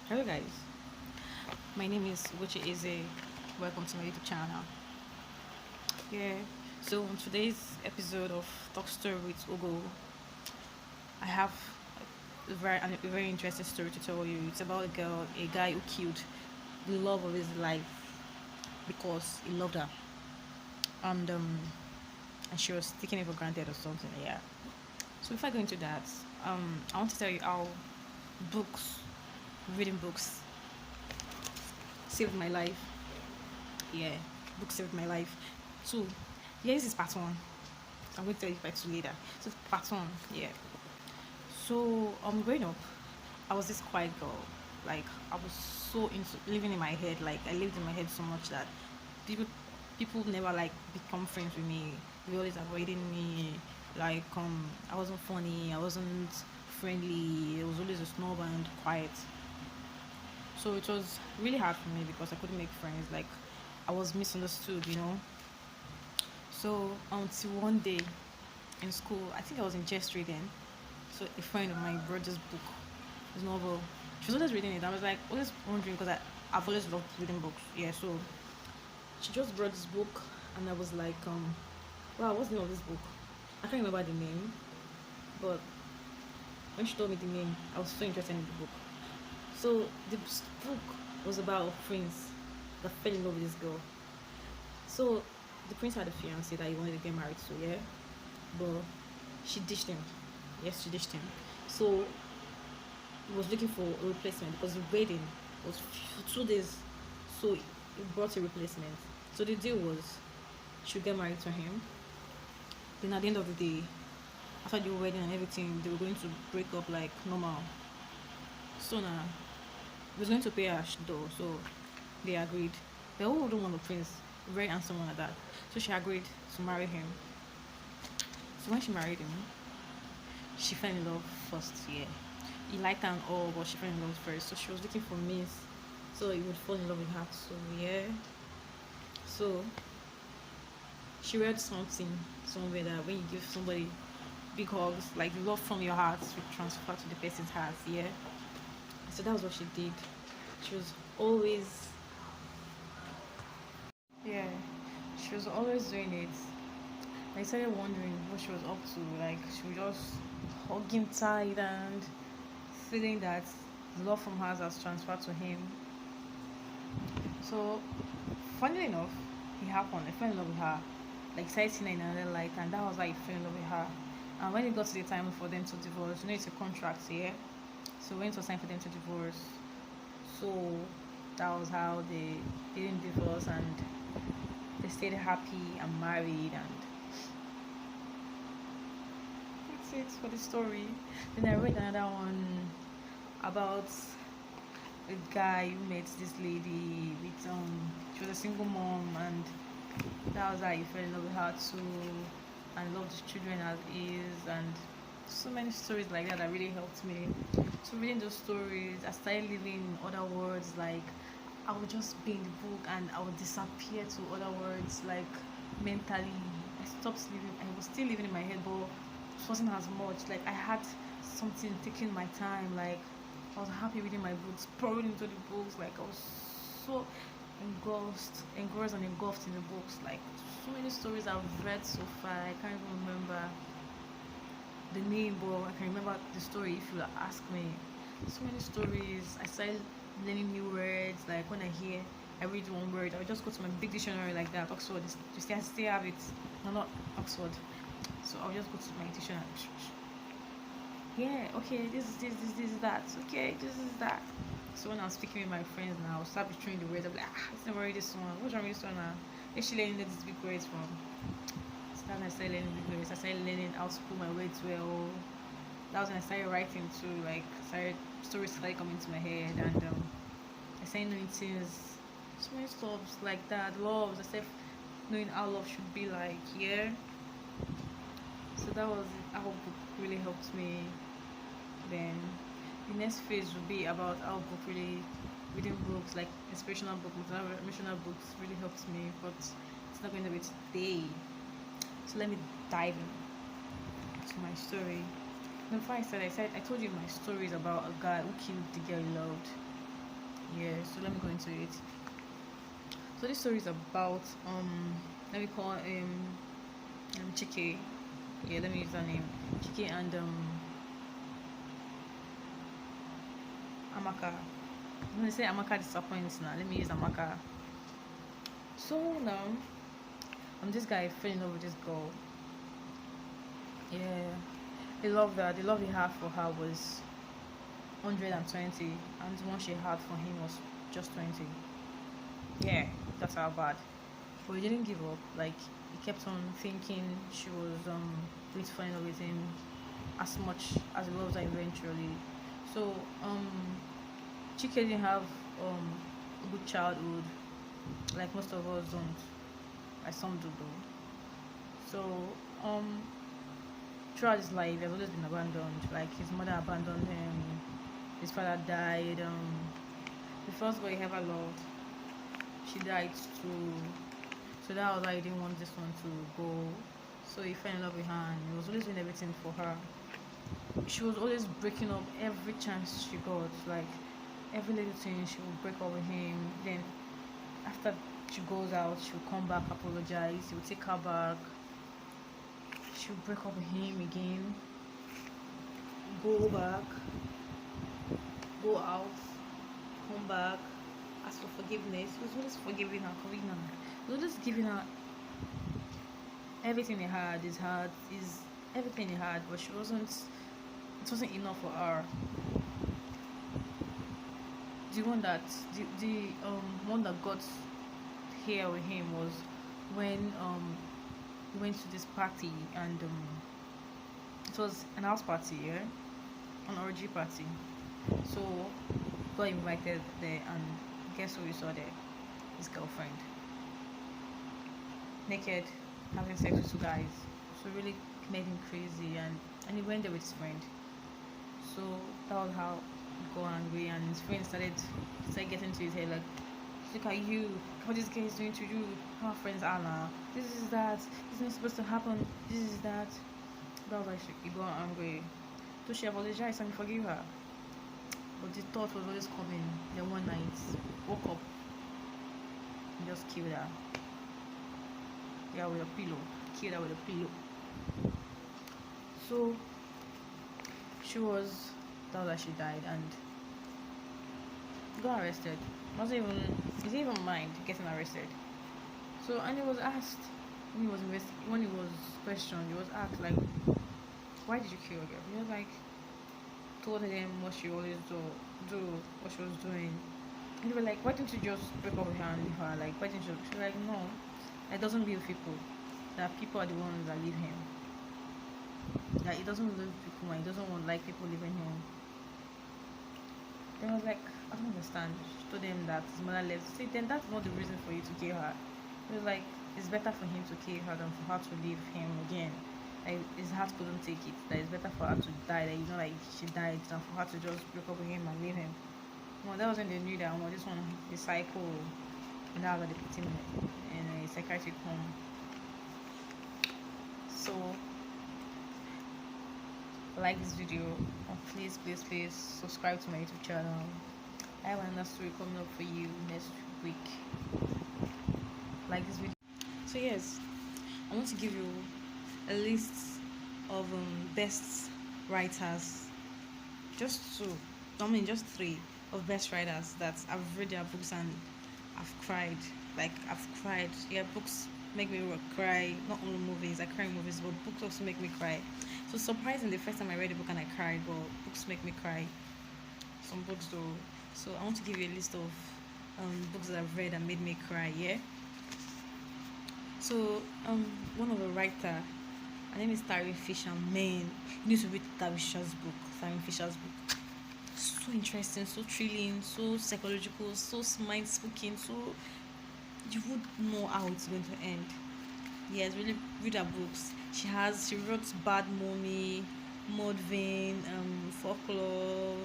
Hello guys, my name is Uche Eze. Welcome to my YouTube channel. Yeah, so on today's episode of Talk Story with Ugo, I have a very interesting story to tell you. It's about a guy who killed the love of his life because he loved her, and um, and she was taking it for granted or something. Yeah. So before I go into that, I want to tell you how books, reading books, saved my life. Yeah, books saved my life. So, yeah, this is part one. I'm going to tell you part two later. So, part one, yeah. So, growing up, I was this quiet girl. Like, I was so into living in my head. Like, I lived in my head so much that people, people never like become friends with me. They always avoiding me. Like, I wasn't funny. I wasn't friendly. I was always a snob and quiet. So it was really hard for me because I couldn't make friends. Like, I was misunderstood. So until one day in school, I think I was in chess reading. So a friend of mine brought this book, this novel. She was always reading it. I was like always wondering because I've always loved reading books. Yeah, so she just brought this book, and I was like, wow, what's the name of this book? I can't remember the name, but when she told me the name, I was so interested in the book. So the book was about a prince that fell in love with this girl. So the prince had a fiance that he wanted to get married to, yeah, but she ditched him. Yes, she ditched him. So he was looking for a replacement because the wedding was for 2 days. So he brought a replacement. So the deal was she'll get married to him. Then at the end of the day, after the wedding and everything, they were going to break up like normal. So now he was going to pay her though. So they agreed. They all wouldn't want a prince, very handsome one like that. So she agreed to marry him. So when she married him, she fell in love first. Yeah, he liked her and all, but she fell in love first. So she was looking for means so he would fall in love with her. So yeah, so she read something somewhere that when you give somebody big hugs, like love from your heart will transfer to the person's heart. Yeah, so that was what she did. She was always, yeah, she was always doing it. I started wondering what she was up to. Like she would just hug him tight and feeling that the love from her has transferred to him. So, funnily enough, it happened. I fell in love with her. Like, started seeing her in another light, and that was why I fell in love with her. And when it got to the time for them to divorce, it's a contract, yeah? So, when it was time for them to divorce, so that was how they didn't divorce and they stayed happy and married, and that's it for the story. Then I read another one about a guy who met this lady with she was a single mom, and that was how he fell in love with her too and loved his children as is, and so many stories like that that really helped me. So reading those stories, I started living in other worlds. Like I would just be in the book and I would disappear to other worlds, like mentally. I stopped living. I was still living in my head, but it wasn't as much. Like I had something taking my time. Like I was happy reading my books, pouring into the books. Like I was so engrossed and engulfed in the books. Like so many stories I've read so far, I can't even remember the name, but I can remember the story if you ask me. So many stories. I started learning new words. Like when I read one word, I'll just go to my big dictionary like that, Oxford. I still have it. No, not Oxford. So I'll just go to my dictionary. Yeah, okay, this is that. Okay, this is that. So when I'm speaking with my friends now, I'll start betraying the words. I'm like, it's never read this one. What's wrong with this one now? Where's she learning these big words from? So that's when I started learning big words. I started learning how to put my words well. That was when I started writing too. Like, stories started coming to my head, and I started knowing things, so many stuff like that. Love, I started knowing how love should be like. Yeah. So that was how book really helped me. Then the next phase will be about how book really reading books like inspirational books, motivational books really helps me, but it's not going to be today. So let me dive into my story. Before I said I told you my story is about a guy who killed the girl he loved. Yeah, so let me go into it. So this story is about let me call Chike. Yeah, let me use her name. Chike and Amaka. I'm gonna say Amaka disappoints now. Let me use Amaka. So now this guy fell in love with this girl. Yeah. The love he had for her was 120, and the one she had for him was just 20. Yeah, that's how bad. But he didn't give up. Like, he kept on thinking she was going to fall in love with him as much as he loves her eventually. So Chike didn't have a good childhood, like most of us don't. Like some do though. So um throughout his life he has always been abandoned. Like his mother abandoned him, his father died, the first boy he ever loved, she died too. So that was why he didn't want this one to go. So he fell in love with her and he was always doing everything for her. She was always breaking up every chance she got. Like every little thing she would break up with him. Then after she goes out, she'll come back, apologize, he'll take her back. She'll break up with him again, go back, go out, come back, ask for forgiveness. He was always forgiving her, forgiving her. He was always giving her everything he had, his heart, his everything he had, but it wasn't enough for her. The one that the one that got here with him was when we went to this party and it was an house party, yeah, an orgy party. So got invited there, and guess who we saw there? His girlfriend, naked, having sex with two guys. So really made him crazy, and he went there with his friend. So that was how he got angry, and his friend started getting to his head like, look at you, what this guy is doing to you, how our friends are now, this is that, this is not supposed to happen, this is that. That was like he got angry. So she apologized and forgive her. But the thought was always coming. Then one night, woke up and just killed her. Yeah, with a pillow. Killed her with a pillow. So that was why she died, and got arrested. He didn't even mind getting arrested. So, and he was asked when he was questioned, he was asked like, why did you kill her? He was like, told him what she always do what she was doing. And they were like, why didn't you just break up with her and leave her? Like, why didn't you? She was like, no, it doesn't leave people. That people are the ones that leave him. That he doesn't leave people, and he doesn't want like people leaving him. Then I was like, I don't understand. She told him that his mother left. See, then that's not the reason for you to kill her. It was like, it's better for him to kill her than for her to leave him again. Like, his heart couldn't take it. That it's better for her to die. That like she died than for her to just break up with him and leave him. Well, that wasn't they knew that this one, the cycle, and that was they put him in a psychiatric home. So, like this video, please subscribe to my YouTube channel. I have another story coming up for you next week. Like this video. So yes, I want to give you a list of best writers. Just just 3 of best writers that I've read their books and I've cried. Like I've cried. Yeah, books make me cry. Not only movies, I cry in movies, but books also make me cry. So surprising, the first time I read a book and I cried, but books make me cry. Some books do. So I want to give you a list of books that I've read and made me cry. Yeah. So one of the writer, her name is Tari Fisher. Man, you need to read Tari Fisher's book. So interesting, so thrilling, so psychological, so mind speaking, so you would know how it's going to end. Yes, really read her books. She wrote Bad Mommy, Mudvayne, Folklore,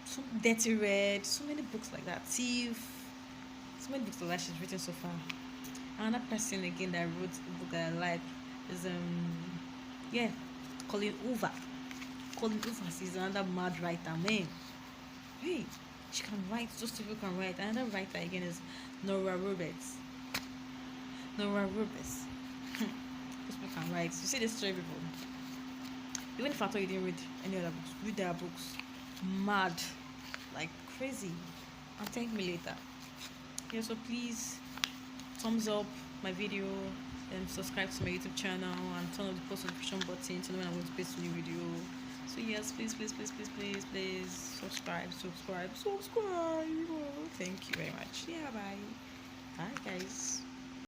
so Dirty Red, so many books like that. Thief, so many books like that she's written so far. Another person again that wrote a book that I like is Colleen Hoover. Colleen Hoover is another mad writer, man. Hey, she can write. Those people can write. Another writer again is Nora Roberts. Nora Roberts. Those people can write. You see this story people. Even if I thought you didn't read any other books, read their books. Mad, like crazy. And thank me later. Yeah, so please thumbs up my video and subscribe to my YouTube channel and turn on the post notification button to know when I'm going to post a new video. So yes, please subscribe. Oh, thank you very much. Yeah, bye. Bye guys.